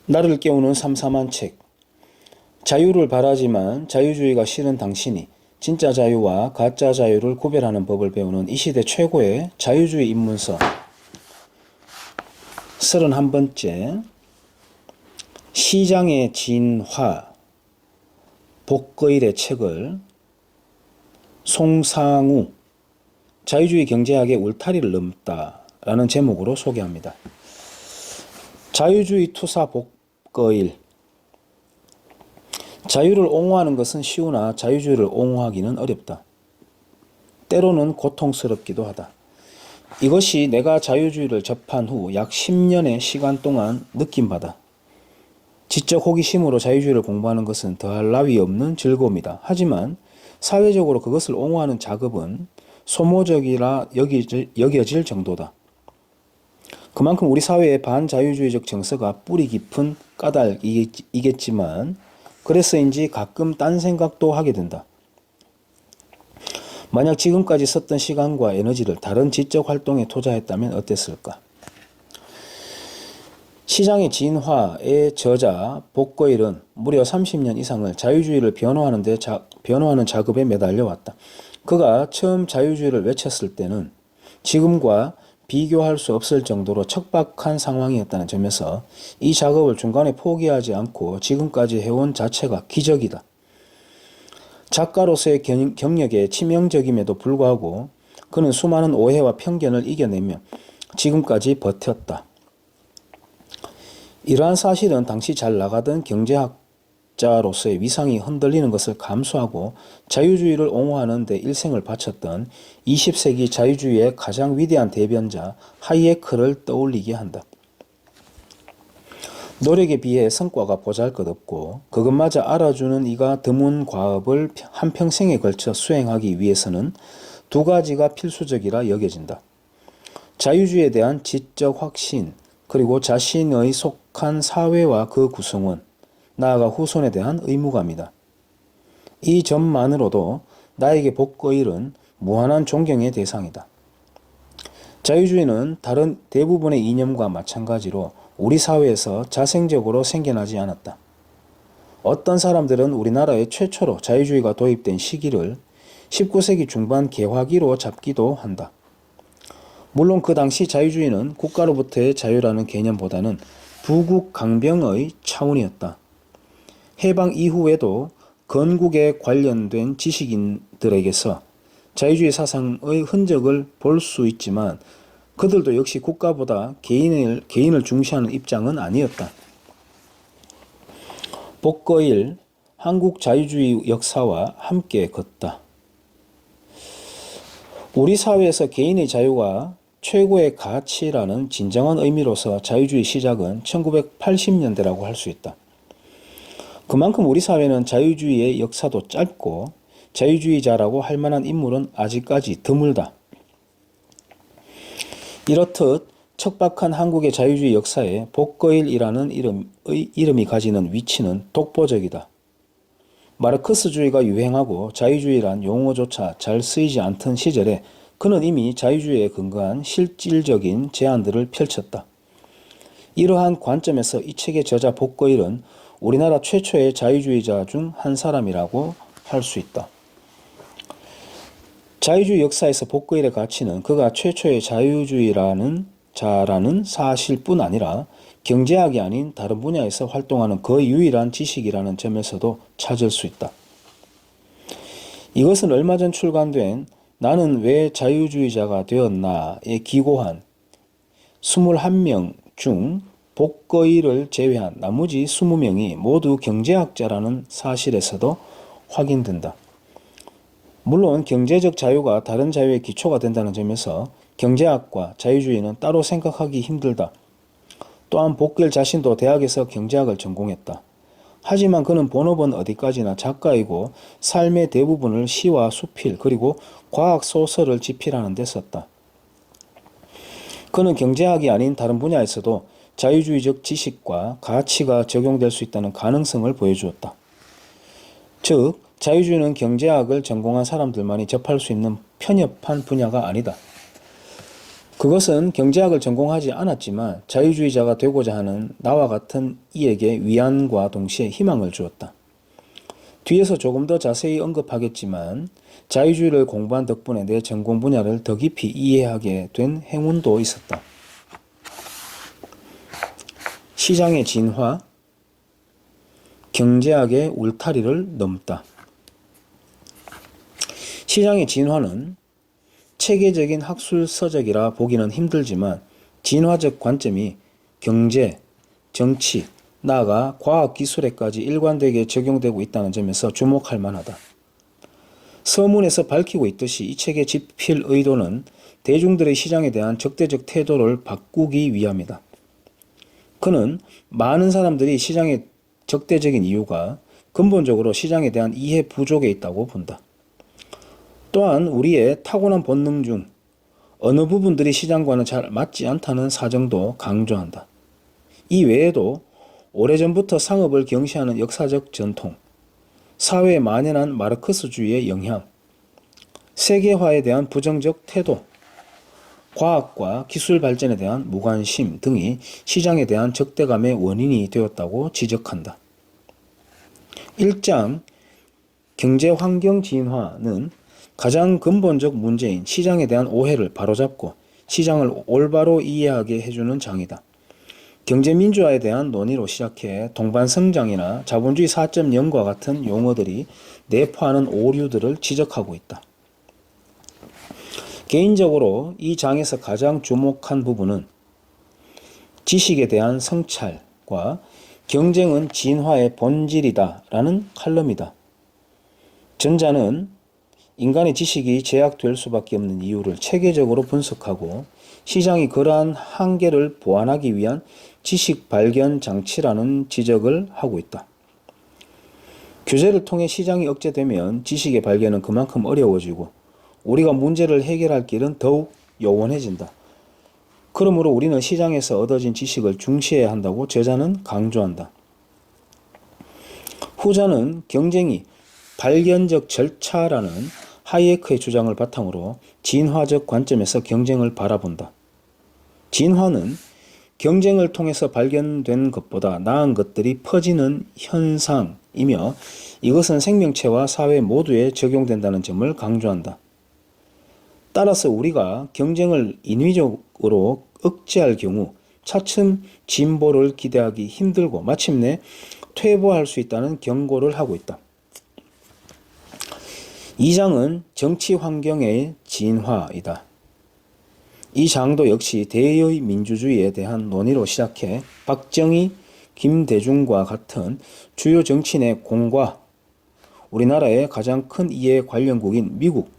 나를 깨우는 삼삼한 책. 자유를 바라지만 자유주의가 싫은 당신이 진짜 자유와 가짜 자유를 구별하는 법을 배우는 이 시대 최고의 자유주의 입문서 31번째. 시장의 진화 복거일의 책을 송상우 자유주의 경제학의 울타리를 넘다 라는 제목으로 소개합니다. 자유주의 투사 복거일. 자유를 옹호하는 것은 쉬우나 자유주의를 옹호하기는 어렵다. 때로는 고통스럽기도 하다. 이것이 내가 자유주의를 접한 후 약 10년의 시간 동안 느낀 바다. 지적 호기심으로 자유주의를 공부하는 것은 더할 나위 없는 즐거움이다. 하지만 사회적으로 그것을 옹호하는 작업은 소모적이라 여겨질 정도다. 그만큼 우리 사회의 반자유주의적 정서가 뿌리 깊은 까닭이겠지만 그래서인지 가끔 딴 생각도 하게 된다. 만약 지금까지 썼던 시간과 에너지를 다른 지적 활동에 투자했다면 어땠을까? 시장의 진화의 저자 복거일은 무려 30년 이상을 자유주의를 변호하는 작업에 매달려 왔다. 그가 처음 자유주의를 외쳤을 때는 지금과 비교할 수 없을 정도로 척박한 상황이었다는 점에서 이 작업을 중간에 포기하지 않고 지금까지 해온 자체가 기적이다. 작가로서의 경력에 치명적임에도 불구하고 그는 수많은 오해와 편견을 이겨내며 지금까지 버텼다. 이러한 사실은 당시 잘 나가던 경제학자로서의 위상이 흔들리는 것을 감수하고 자유주의를 옹호하는 데 일생을 바쳤던 20세기 자유주의의 가장 위대한 대변자 하이에크를 떠올리게 한다. 노력에 비해 성과가 보잘것없고 그것마저 알아주는 이가 드문 과업을 한평생에 걸쳐 수행하기 위해서는 두 가지가 필수적이라 여겨진다. 자유주의에 대한 지적 확신, 그리고 자신의 속한 사회와 그 구성원, 나아가 후손에 대한 의무감이다. 이 점만으로도 나에게 복거일은 무한한 존경의 대상이다. 자유주의는 다른 대부분의 이념과 마찬가지로 우리 사회에서 자생적으로 생겨나지 않았다. 어떤 사람들은 우리나라에 최초로 자유주의가 도입된 시기를 19세기 중반 개화기로 잡기도 한다. 물론 그 당시 자유주의는 국가로부터의 자유라는 개념보다는 부국 강병의 차원이었다. 해방 이후에도 건국에 관련된 지식인들에게서 자유주의 사상의 흔적을 볼 수 있지만 그들도 역시 국가보다 개인을 중시하는 입장은 아니었다. 복거일, 한국 자유주의 역사와 함께 걷다. 우리 사회에서 개인의 자유가 최고의 가치라는 진정한 의미로서 자유주의 시작은 1980년대라고 할 수 있다. 그만큼 우리 사회는 자유주의의 역사도 짧고 자유주의자라고 할 만한 인물은 아직까지 드물다. 이렇듯 척박한 한국의 자유주의 역사에 복거일이라는 이름이 가지는 위치는 독보적이다. 마르크스주의가 유행하고 자유주의란 용어조차 잘 쓰이지 않던 시절에 그는 이미 자유주의에 근거한 실질적인 제안들을 펼쳤다. 이러한 관점에서 이 책의 저자 복거일은 우리나라 최초의 자유주의자 중 한 사람이라고 할 수 있다. 자유주의 역사에서 복거일의 가치는 그가 최초의 자유주의라는 자라는 사실뿐 아니라 경제학이 아닌 다른 분야에서 활동하는 거의 유일한 지식이라는 점에서도 찾을 수 있다. 이것은 얼마 전 출간된 나는 왜 자유주의자가 되었나에 기고한 21명 중 복거일을 제외한 나머지 20명이 모두 경제학자라는 사실에서도 확인된다. 물론 경제적 자유가 다른 자유의 기초가 된다는 점에서 경제학과 자유주의는 따로 생각하기 힘들다. 또한 복거일 자신도 대학에서 경제학을 전공했다. 하지만 그는 본업은 어디까지나 작가이고 삶의 대부분을 시와 수필 그리고 과학 소설을 집필하는 데 썼다. 그는 경제학이 아닌 다른 분야에서도 자유주의적 지식과 가치가 적용될 수 있다는 가능성을 보여주었다. 즉, 자유주의는 경제학을 전공한 사람들만이 접할 수 있는 편협한 분야가 아니다. 그것은 경제학을 전공하지 않았지만 자유주의자가 되고자 하는 나와 같은 이에게 위안과 동시에 희망을 주었다. 뒤에서 조금 더 자세히 언급하겠지만 자유주의를 공부한 덕분에 내 전공 분야를 더 깊이 이해하게 된 행운도 있었다. 시장의 진화, 경제학의 울타리를 넘다. 시장의 진화는 체계적인 학술 서적이라 보기는 힘들지만 진화적 관점이 경제, 정치, 나아가 과학기술에까지 일관되게 적용되고 있다는 점에서 주목할 만하다. 서문에서 밝히고 있듯이 이 책의 집필 의도는 대중들의 시장에 대한 적대적 태도를 바꾸기 위함이다. 그는 많은 사람들이 시장에 적대적인 이유가 근본적으로 시장에 대한 이해 부족에 있다고 본다. 또한 우리의 타고난 본능 중 어느 부분들이 시장과는 잘 맞지 않다는 사정도 강조한다. 이 외에도 오래전부터 상업을 경시하는 역사적 전통, 사회에 만연한 마르크스주의의 영향, 세계화에 대한 부정적 태도, 과학과 기술 발전에 대한 무관심 등이 시장에 대한 적대감의 원인이 되었다고 지적한다. 1장 경제환경 진화는 가장 근본적 문제인 시장에 대한 오해를 바로잡고 시장을 올바로 이해하게 해주는 장이다. 경제민주화에 대한 논의로 시작해 동반성장이나 자본주의 4.0과 같은 용어들이 내포하는 오류들을 지적하고 있다. 개인적으로 이 장에서 가장 주목한 부분은 지식에 대한 성찰과 경쟁은 진화의 본질이다 라는 칼럼이다. 전자는 인간의 지식이 제약될 수밖에 없는 이유를 체계적으로 분석하고 시장이 그러한 한계를 보완하기 위한 지식 발견 장치라는 지적을 하고 있다. 규제를 통해 시장이 억제되면 지식의 발견은 그만큼 어려워지고 우리가 문제를 해결할 길은 더욱 요원해진다. 그러므로 우리는 시장에서 얻어진 지식을 중시해야 한다고 저자는 강조한다. 후자는 경쟁이 발견적 절차라는 하이에크의 주장을 바탕으로 진화적 관점에서 경쟁을 바라본다. 진화는 경쟁을 통해서 발견된 것보다 나은 것들이 퍼지는 현상이며 이것은 생명체와 사회 모두에 적용된다는 점을 강조한다. 따라서 우리가 경쟁을 인위적으로 억제할 경우 차츰 진보를 기대하기 힘들고 마침내 퇴보할 수 있다는 경고를 하고 있다. 2장은 정치 환경의 진화이다. 이 장도 역시 대의 민주주의에 대한 논의로 시작해 박정희, 김대중과 같은 주요 정치인의 공과 우리나라의 가장 큰 이해 관련국인 미국,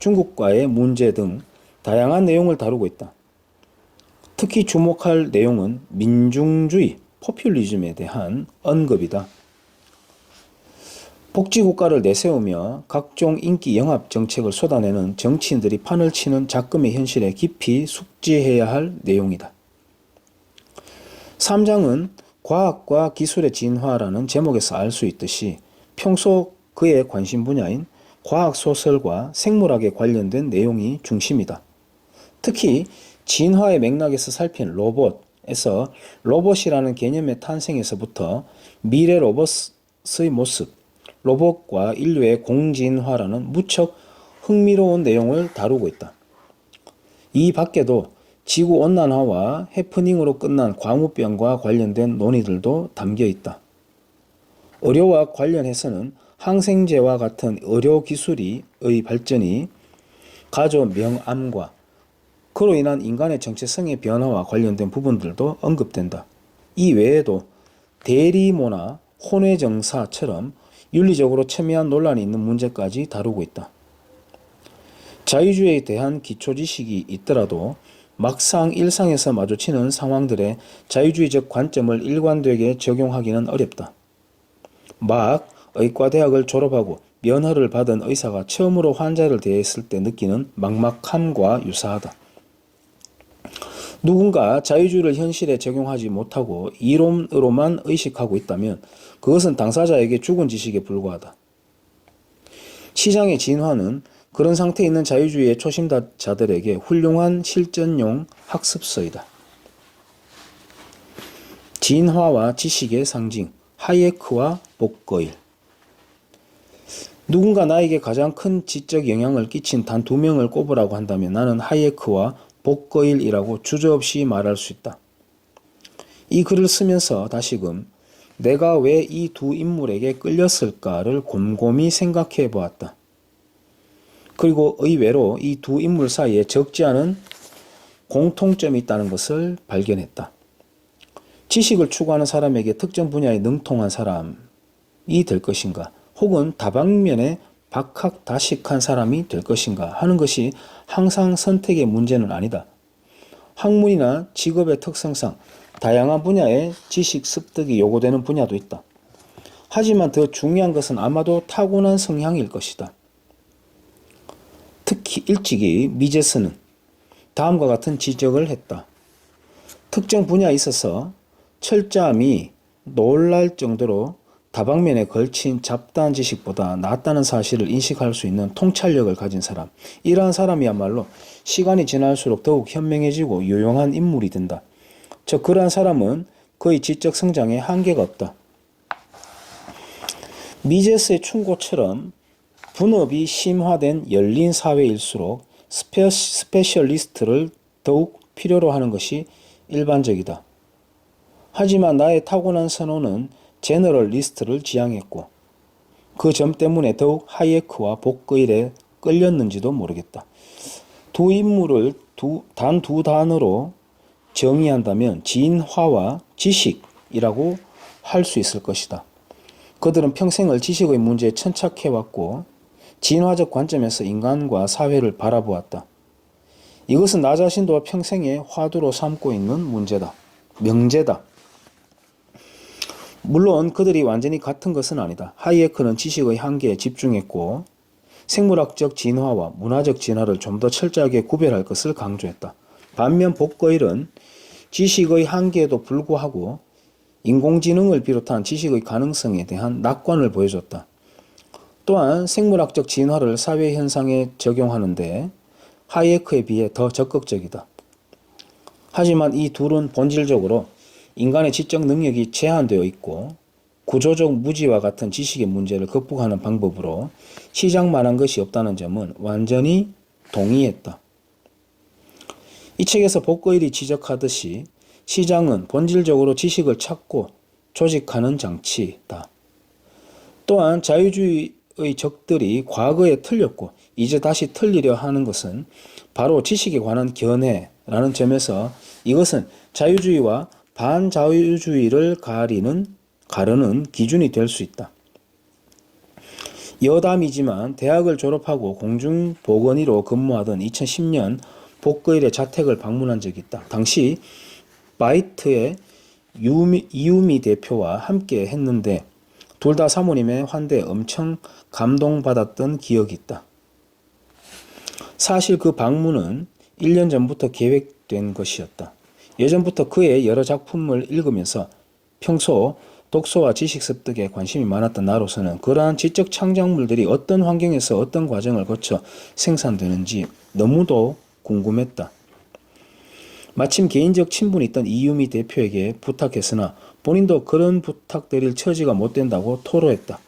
중국과의 문제 등 다양한 내용을 다루고 있다. 특히 주목할 내용은 민중주의, 포퓰리즘에 대한 언급이다. 복지국가를 내세우며 각종 인기 영합 정책을 쏟아내는 정치인들이 판을 치는 작금의 현실에 깊이 숙지해야 할 내용이다. 3장은 과학과 기술의 진화라는 제목에서 알 수 있듯이 평소 그의 관심 분야인 과학소설과 생물학에 관련된 내용이 중심이다. 특히 진화의 맥락에서 살핀 로봇에서 로봇이라는 개념의 탄생에서부터 미래 로봇의 모습, 로봇과 인류의 공진화라는 무척 흥미로운 내용을 다루고 있다. 이 밖에도 지구온난화와 해프닝으로 끝난 광우병과 관련된 논의들도 담겨 있다. 의료와 관련해서는 항생제와 같은 의료기술의 발전이 가조 명암과 그로 인한 인간의 정체성의 변화와 관련된 부분들도 언급된다. 이 외에도 대리모나 혼외정사처럼 윤리적으로 첨예한 논란이 있는 문제까지 다루고 있다. 자유주의에 대한 기초지식이 있더라도 막상 일상에서 마주치는 상황들의 자유주의적 관점을 일관되게 적용하기는 어렵다. 막 의과대학을 졸업하고 면허를 받은 의사가 처음으로 환자를 대했을 때 느끼는 막막함과 유사하다. 누군가 자유주의를 현실에 적용하지 못하고 이론으로만 의식하고 있다면 그것은 당사자에게 죽은 지식에 불과하다. 시장의 진화는 그런 상태에 있는 자유주의의 초심자들에게 훌륭한 실전용 학습서이다. 진화와 지식의 상징, 하이에크와 복거일. 누군가 나에게 가장 큰 지적 영향을 끼친 단 2명을 꼽으라고 한다면 나는 하이에크와 복거일이라고 주저없이 말할 수 있다. 이 글을 쓰면서 다시금 내가 왜 이 두 인물에게 끌렸을까를 곰곰이 생각해 보았다. 그리고 의외로 이 두 인물 사이에 적지 않은 공통점이 있다는 것을 발견했다. 지식을 추구하는 사람에게 특정 분야에 능통한 사람이 될 것인가, 혹은 다방면에 박학다식한 사람이 될 것인가 하는 것이 항상 선택의 문제는 아니다. 학문이나 직업의 특성상 다양한 분야의 지식 습득이 요구되는 분야도 있다. 하지만 더 중요한 것은 아마도 타고난 성향일 것이다. 특히 일찍이 미제스는 다음과 같은 지적을 했다. 특정 분야에 있어서 철저함이 놀랄 정도로 다방면에 걸친 잡다한 지식보다 낫다는 사실을 인식할 수 있는 통찰력을 가진 사람, 이러한 사람이야말로 시간이 지날수록 더욱 현명해지고 유용한 인물이 된다. 즉 그러한 사람은 그의 지적 성장에 한계가 없다. 미제스의 충고처럼 분업이 심화된 열린 사회일수록 스페셜리스트를 더욱 필요로 하는 것이 일반적이다. 하지만 나의 타고난 선호는 제너럴리스트를 지향했고 그 점 때문에 더욱 하이에크와 복거일에 끌렸는지도 모르겠다. 두 인물을 단 두 단어로 정의한다면 진화와 지식이라고 할 수 있을 것이다. 그들은 평생을 지식의 문제에 천착해왔고 진화적 관점에서 인간과 사회를 바라보았다. 이것은 나 자신도 평생의 화두로 삼고 있는 문제다. 명제다. 물론 그들이 완전히 같은 것은 아니다. 하이에크는 지식의 한계에 집중했고 생물학적 진화와 문화적 진화를 좀 더 철저하게 구별할 것을 강조했다. 반면 복거일은 지식의 한계에도 불구하고 인공지능을 비롯한 지식의 가능성에 대한 낙관을 보여줬다. 또한 생물학적 진화를 사회 현상에 적용하는데 하이에크에 비해 더 적극적이다. 하지만 이 둘은 본질적으로 인간의 지적 능력이 제한되어 있고 구조적 무지와 같은 지식의 문제를 극복하는 방법으로 시장만한 것이 없다는 점은 완전히 동의했다. 이 책에서 복거일이 지적하듯이 시장은 본질적으로 지식을 찾고 조직하는 장치다. 또한 자유주의의 적들이 과거에 틀렸고 이제 다시 틀리려 하는 것은 바로 지식에 관한 견해라는 점에서 이것은 자유주의와 반자유주의를 가르는 기준이 될 수 있다. 여담이지만 대학을 졸업하고 공중보건의로 근무하던 2010년 복거일의 자택을 방문한 적이 있다. 당시 바이트의 이유미 대표와 함께 했는데 둘 다 사모님의 환대에 엄청 감동받았던 기억이 있다. 사실 그 방문은 1년 전부터 계획된 것이었다. 예전부터 그의 여러 작품을 읽으면서 평소 독서와 지식 습득에 관심이 많았던 나로서는 그러한 지적 창작물들이 어떤 환경에서 어떤 과정을 거쳐 생산되는지 너무도 궁금했다. 마침 개인적 친분이 있던 이유미 대표에게 부탁했으나 본인도 그런 부탁드릴 처지가 못 된다고 토로했다.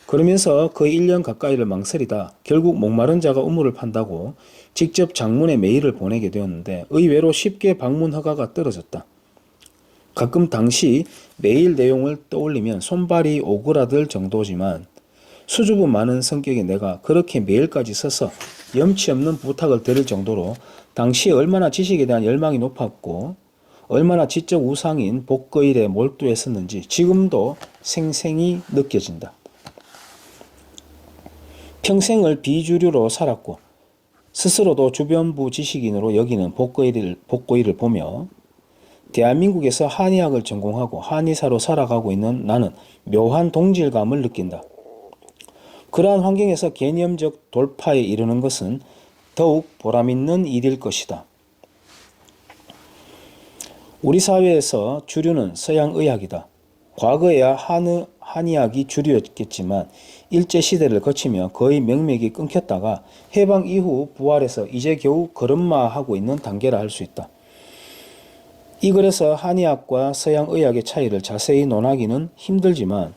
그러면서 거의 1년 가까이를 망설이다 결국 목마른 자가 우물을 판다고 직접 장문의 메일을 보내게 되었는데 의외로 쉽게 방문 허가가 떨어졌다. 가끔 당시 메일 내용을 떠올리면 손발이 오그라들 정도지만 수줍음 많은 성격의 내가 그렇게 메일까지 써서 염치 없는 부탁을 드릴 정도로 당시에 얼마나 지식에 대한 열망이 높았고 얼마나 지적 우상인 복거일에 몰두했었는지 지금도 생생히 느껴진다. 평생을 비주류로 살았고 스스로도 주변부 지식인으로 여기는 복거일을 보며 대한민국에서 한의학을 전공하고 한의사로 살아가고 있는 나는 묘한 동질감을 느낀다. 그러한 환경에서 개념적 돌파에 이르는 것은 더욱 보람있는 일일 것이다. 우리 사회에서 주류는 서양의학이다. 과거에야 한의학이 주류였겠지만 일제시대를 거치며 거의 명맥이 끊겼다가 해방 이후 부활해서 이제 겨우 걸음마하고 있는 단계라 할 수 있다. 이 글에서 한의학과 서양의학의 차이를 자세히 논하기는 힘들지만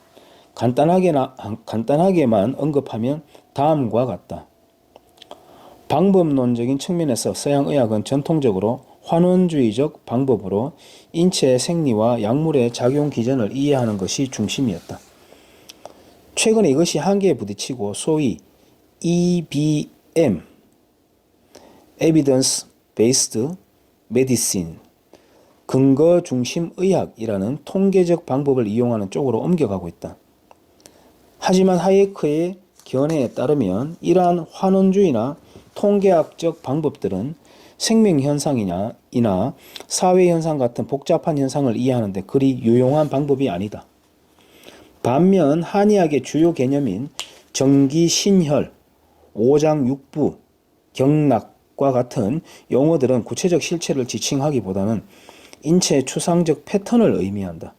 간단하게만 언급하면 다음과 같다. 방법론적인 측면에서 서양의학은 전통적으로 환원주의적 방법으로 인체의 생리와 약물의 작용 기전을 이해하는 것이 중심이었다. 최근에 이것이 한계에 부딪히고 소위 EBM, Evidence Based Medicine, 근거 중심 의학이라는 통계적 방법을 이용하는 쪽으로 옮겨가고 있다. 하지만 하이에크의 견해에 따르면 이러한 환원주의나 통계학적 방법들은 생명현상이나 사회현상 같은 복잡한 현상을 이해하는 데 그리 유용한 방법이 아니다. 반면 한의학의 주요 개념인 정기신혈, 오장육부, 경락과 같은 용어들은 구체적 실체를 지칭하기보다는 인체의 추상적 패턴을 의미한다.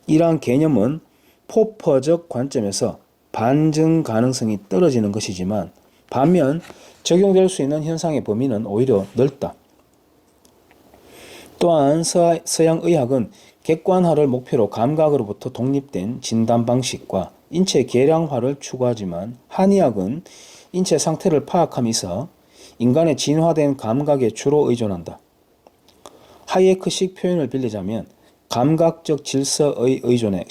이러한 개념은 포퍼적 관점에서 반증 가능성이 떨어지는 것이지만 반면 적용될 수 있는 현상의 범위는 오히려 넓다. 또한 서양의학은 객관화를 목표로 감각으로부터 독립된 진단 방식과 인체 계량화를 추구하지만 한의학은 인체 상태를 파악함에 있어 인간의 진화된 감각에 주로 의존한다. 하이에크식 표현을 빌리자면 감각적 질서에 의존해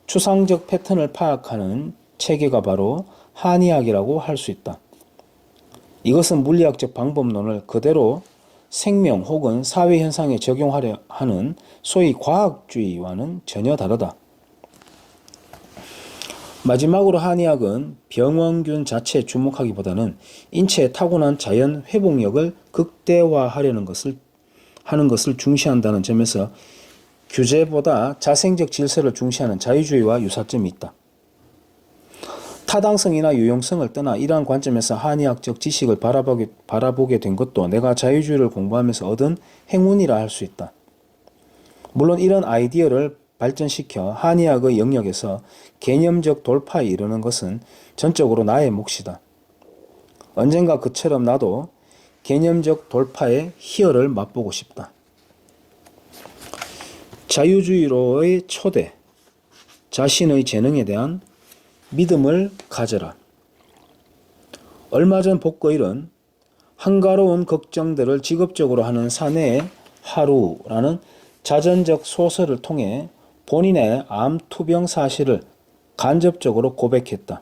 추상적 패턴을 파악하는 체계가 바로 한의학이라고 할 수 있다. 이것은 물리학적 방법론을 그대로 생명 혹은 사회현상에 적용하려 하는 소위 과학주의와는 전혀 다르다. 마지막으로 한의학은 병원균 자체에 주목하기보다는 인체의 타고난 자연 회복력을 극대화하려는 것을 중시한다는 점에서 규제보다 자생적 질서를 중시하는 자유주의와 유사점이 있다. 타당성이나 유용성을 떠나 이러한 관점에서 한의학적 지식을 바라보게 된 것도 내가 자유주의를 공부하면서 얻은 행운이라 할 수 있다. 물론 이런 아이디어를 발전시켜 한의학의 영역에서 개념적 돌파에 이르는 것은 전적으로 나의 몫이다. 언젠가 그처럼 나도 개념적 돌파의 희열을 맛보고 싶다. 자유주의로의 초대, 자신의 재능에 대한 믿음을 가져라. 얼마 전 복거일은 한가로운 걱정들을 직업적으로 하는 사내의 하루라는 자전적 소설을 통해 본인의 암 투병 사실을 간접적으로 고백했다.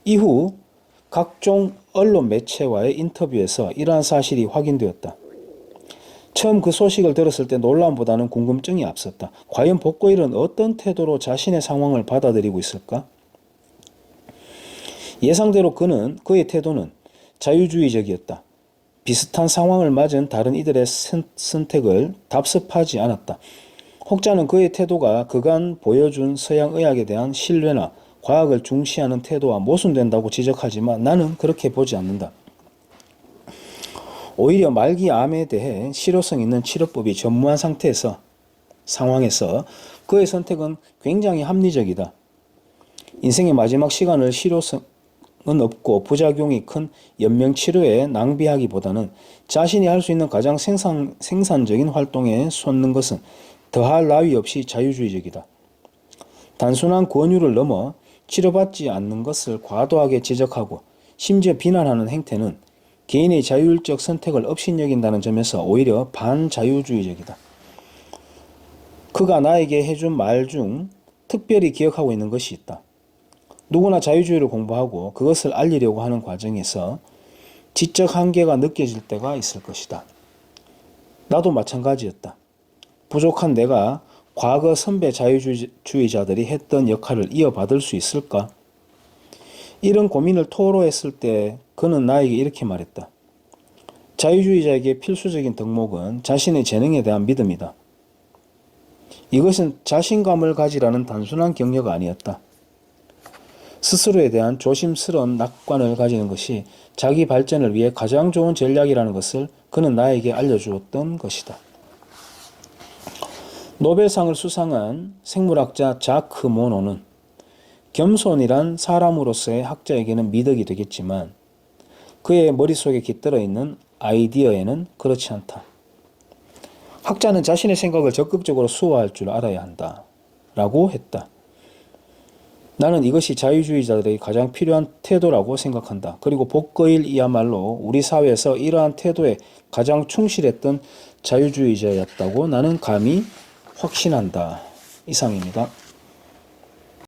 이후 각종 언론 매체와의 인터뷰에서 이러한 사실이 확인되었다. 처음 그 소식을 들었을 때 놀라움보다는 궁금증이 앞섰다. 과연 복거일은 어떤 태도로 자신의 상황을 받아들이고 있을까? 예상대로 그의 태도는 자유주의적이었다. 비슷한 상황을 맞은 다른 이들의 선택을 답습하지 않았다. 혹자는 그의 태도가 그간 보여준 서양의학에 대한 신뢰나 과학을 중시하는 태도와 모순된다고 지적하지만 나는 그렇게 보지 않는다. 오히려 말기 암에 대해 실효성 있는 치료법이 전무한 상황에서 그의 선택은 굉장히 합리적이다. 인생의 마지막 시간을 실효성은 없고 부작용이 큰 연명치료에 낭비하기보다는 자신이 할 수 있는 가장 생산적인 활동에 쏟는 것은 더할 나위 없이 자유주의적이다. 단순한 권유를 넘어 치료받지 않는 것을 과도하게 지적하고 심지어 비난하는 행태는 개인의 자율적 선택을 업신여긴다는 점에서 오히려 반자유주의적이다. 그가 나에게 해준 말 중 특별히 기억하고 있는 것이 있다. 누구나 자유주의를 공부하고 그것을 알리려고 하는 과정에서 지적 한계가 느껴질 때가 있을 것이다. 나도 마찬가지였다. 부족한 내가 과거 선배 자유주의자들이 했던 역할을 이어받을 수 있을까? 이런 고민을 토로했을 때 그는 나에게 이렇게 말했다. 자유주의자에게 필수적인 덕목은 자신의 재능에 대한 믿음이다. 이것은 자신감을 가지라는 단순한 격려가 아니었다. 스스로에 대한 조심스러운 낙관을 가지는 것이 자기 발전을 위해 가장 좋은 전략이라는 것을 그는 나에게 알려주었던 것이다. 노벨상을 수상한 생물학자 자크 모노는 겸손이란 사람으로서의 학자에게는 미덕이 되겠지만 그의 머릿속에 깃들어 있는 아이디어에는 그렇지 않다. 학자는 자신의 생각을 적극적으로 수호할 줄 알아야 한다. 라고 했다. 나는 이것이 자유주의자들에게 가장 필요한 태도라고 생각한다. 그리고 복거일이야말로 우리 사회에서 이러한 태도에 가장 충실했던 자유주의자였다고 나는 감히 확신한다. 이상입니다.